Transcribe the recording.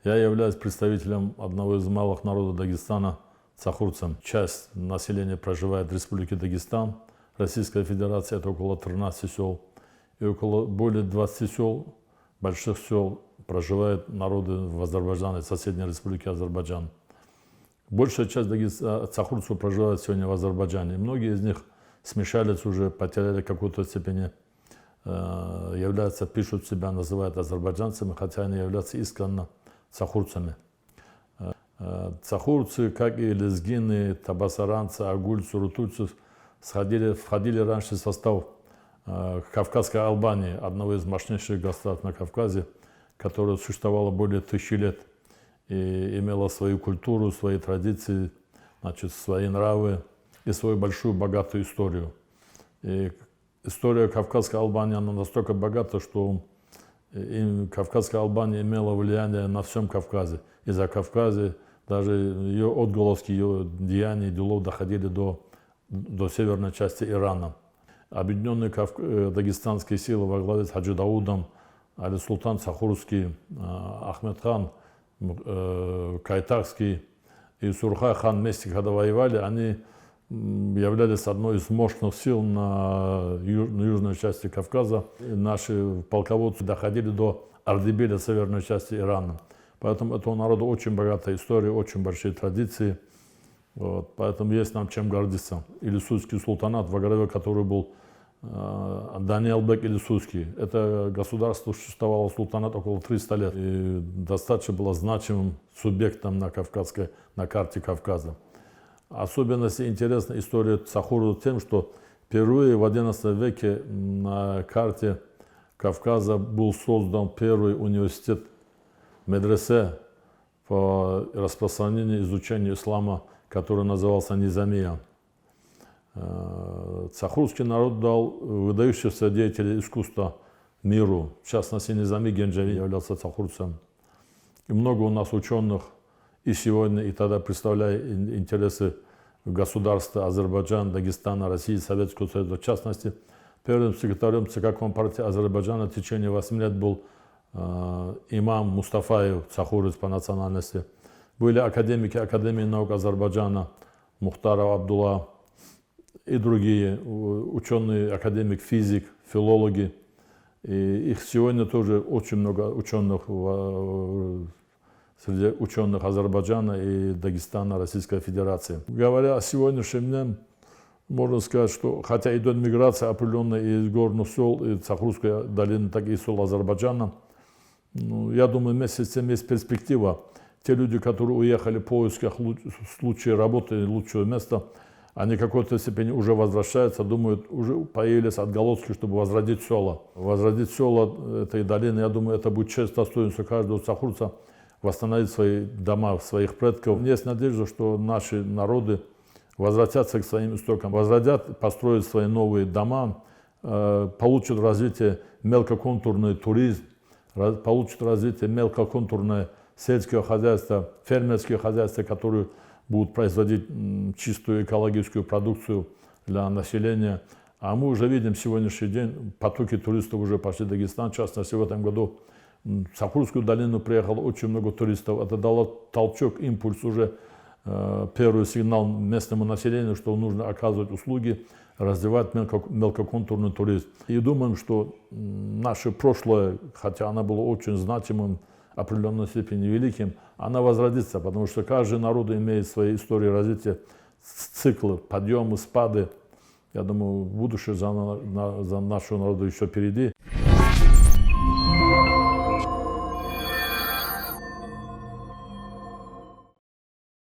Я являюсь представителем одного из малых народов Дагестана, цахурцем. Часть населения проживает в Республике Дагестан. Российская Федерация — это около 13 сел. И около более 20 сел, больших сел, проживают народы в Азербайджане, соседней Республике Азербайджан. Большая часть цахурцев проживает сегодня в Азербайджане. Многие из них смешались уже, потеряли какую-то степень, пишут себя, называют азербайджанцами, хотя они являются искренне цахурцами. Цахурцы, как и лезгины, табасаранцы, агульцы, рутульцы, входили раньше в состав Кавказской Албании, одного из мощнейших государств на Кавказе, которое существовало более 1000 лет и имело свою культуру, свои традиции, значит, свои нравы и свою большую богатую историю. И история Кавказской Албании, она настолько богата, что Кавказская Албания имела влияние на всем Кавказе. И за Кавказе даже ее отголоски, ее деяний, делов доходили до северной части Ирана. Объединенные дагестанские силы во главе с Хаджи Даудом, Али Султан Цахурский, Ахмедхан Кайтакский и Сурхай хан вместе, когда воевали, они являлись одной из мощных сил на южной части Кавказа. И наши полководцы доходили до Ардебиля, северной части Ирана. Поэтому этого народа очень богатая история, очень большие традиции. Вот. Поэтому есть нам чем гордиться. Илисуйский султанат, во главе которого был Даниэлбек Илисуйский. Это государство существовало, султанат, около 300 лет. И достаточно было значимым субъектом на карте Кавказа. Особенность и интересная история Цахура тем, что впервые в XI веке на карте Кавказа был создан первый университет медресе по распространению и изучению ислама, который назывался Низамия. Цахурский народ дал выдающихся деятелей искусства миру. В частности, Низами Генджави являлся цахурцем. И много у нас ученых и сегодня, и тогда, представляя интересы государства Азербайджан, Дагестана, России, Советского Союза. В частности, первым секретарем ЦК Компартии Азербайджана в течение 8 лет был имам Мустафаев, цахурец по национальности. Были академики Академии наук Азербайджана, Мухтаров Абдулла и другие ученые, академик, физик, филологи. И их сегодня тоже очень много ученых среди ученых Азербайджана и Дагестана, Российской Федерации. Говоря о сегодняшнем дне, можно сказать, что хотя идет миграция определенная из горных сел, и Цахурской долины, так и из сел Азербайджана, я думаю, вместе с тем есть перспектива. Те люди, которые уехали в поисках случая работы, лучшего места, они в какой-то степени уже возвращаются, думают, уже появились отголоски, чтобы возродить села. Возродить села этой долины, я думаю, это будет честь, достоинство каждого цахурца, восстановить свои дома, своих предков. Есть надежда, что наши народы возвратятся к своим истокам, построят свои новые дома, получат развитие мелкоконтурный туризм, получат развитие мелкоконтурное сельское хозяйство, фермерские хозяйства, которые будут производить чистую экологическую продукцию для населения. А мы уже видим сегодняшний день, потоки туристов уже пошли в Дагестан. В частности, в этом году в Цахурскую долину приехало очень много туристов. Это дало толчок, импульс уже, первый сигнал местному населению, что нужно оказывать услуги, развивать мелкоконтурный туризм. И думаем, что наше прошлое, хотя оно было очень значимым, в определенной степени великим, она возродится, потому что каждый народ имеет свои истории развития, циклы, подъемы, спады. Я думаю, будущее за нашего народа еще впереди.